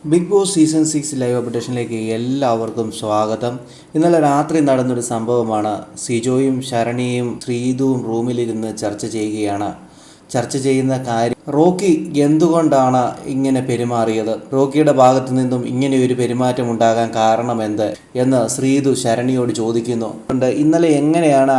Big boss season 6 live അപ്ഡേഷനിലേക്ക് എല്ലാവർക്കും സ്വാഗതം. ഇന്നലെ രാത്രി നടന്നൊരു സംഭവമാണ്. സിജോയും ശരണിയും ശ്രീതുവും റൂമിലിരുന്ന് ചർച്ച ചെയ്യുകയാണ്. ചർച്ച ചെയ്യുന്ന കാര്യം റോക്കി എന്തുകൊണ്ടാണ് ഇങ്ങനെ പെരുമാറിയത്, റോക്കിയുടെ ഭാഗത്തു നിന്നും ഇങ്ങനെ ഒരു പെരുമാറ്റം ഉണ്ടാകാൻ കാരണമെന്ത് എന്ന് ശ്രീതു ശരണിയോട് ചോദിക്കുന്നു. ഇന്നലെ എങ്ങനെയാണ്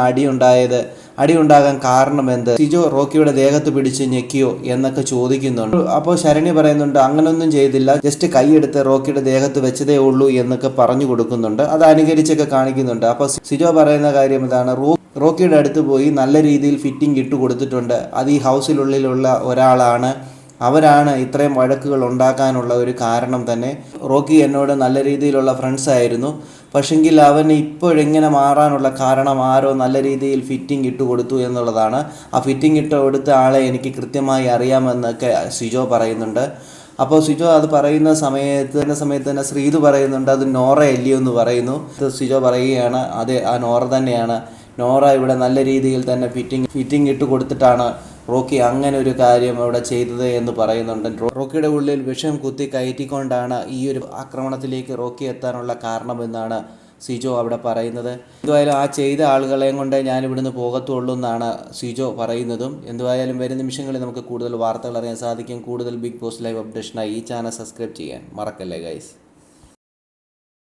അടിയുണ്ടാകാൻ കാരണമെന്ത്, സിജോ റോക്കിയുടെ ദേഹത്ത് പിടിച്ച് ഞെക്കിയോ എന്നൊക്കെ ചോദിക്കുന്നുണ്ട്. അപ്പോൾ ശരണി പറയുന്നുണ്ട്, അങ്ങനൊന്നും ചെയ്തില്ല, ജസ്റ്റ് കൈയെടുത്ത് റോക്കിയുടെ ദേഹത്ത് വെച്ചതേ ഉള്ളൂ എന്നൊക്കെ പറഞ്ഞു കൊടുക്കുന്നുണ്ട്. അത് അനുകരിച്ചൊക്കെ കാണിക്കുന്നുണ്ട്. അപ്പോൾ സിജോ പറയുന്ന കാര്യം ഇതാണ്, റോക്കിയുടെ അടുത്ത് പോയി നല്ല രീതിയിൽ ഫിറ്റിംഗ് ഇട്ട് കൊടുത്തിട്ടുണ്ട്. അത് ഈ ഹൗസിനുള്ളിലുള്ള ഒരാളാണ്, അവരാണ് ഇത്രയും വഴക്കുകൾ ഉണ്ടാക്കാനുള്ള ഒരു കാരണം തന്നെ. റോക്കി എന്നോട് നല്ല രീതിയിലുള്ള ഫ്രണ്ട്സ് ആയിരുന്നു, പക്ഷെങ്കിൽ അവൻ ഇപ്പോഴിങ്ങനെ മാറാനുള്ള കാരണം ആരോ നല്ല രീതിയിൽ ഫിറ്റിംഗ് ഇട്ട് കൊടുത്തു എന്നുള്ളതാണ്. ആ ഫിറ്റിംഗ് ഇട്ട് കൊടുത്ത ആളെ എനിക്ക് കൃത്യമായി അറിയാമെന്നൊക്കെ സിജോ പറയുന്നുണ്ട്. അപ്പോൾ സിജോ അത് പറയുന്ന സമയത്ത് തന്നെ ശ്രീതു പറയുന്നുണ്ട്, അത് നോറ അല്ലയോ എന്ന് പറയുന്നു. സിജോ പറയുകയാണ്, അതെ, ആ നോറ തന്നെയാണ്. നോറ ഇവിടെ നല്ല രീതിയിൽ തന്നെ ഫിറ്റിംഗ് ഇട്ട് കൊടുത്തിട്ടാണ് റോക്കി അങ്ങനെ ഒരു കാര്യം അവിടെ ചെയ്തത് എന്ന് പറയുന്നുണ്ട്. റോക്കിയുടെ ഉള്ളിൽ വിഷം കുത്തി കയറ്റിക്കൊണ്ടാണ് ഈ ഒരു ആക്രമണത്തിലേക്ക് റോക്കി എത്താനുള്ള കാരണമെന്നാണ് സിജോ അവിടെ പറയുന്നത്. എന്തുവായാലും ആ ചെയ്ത ആളുകളെയും കൊണ്ട് ഞാൻ ഇവിടുന്ന് പോകത്തുള്ളൂ എന്നാണ് സിജോ പറയുന്നതും. എന്തുവായാലും വരും നിമിഷങ്ങളിൽ നമുക്ക് കൂടുതൽ വാർത്തകൾ അറിയാൻ സാധിക്കും. കൂടുതൽ ബിഗ് ബോസ് ലൈവ് അപ്ഡേഷനായി ഈ ചാനൽ സബ്സ്ക്രൈബ് ചെയ്യാൻ മറക്കല്ലേ ഗൈസ്.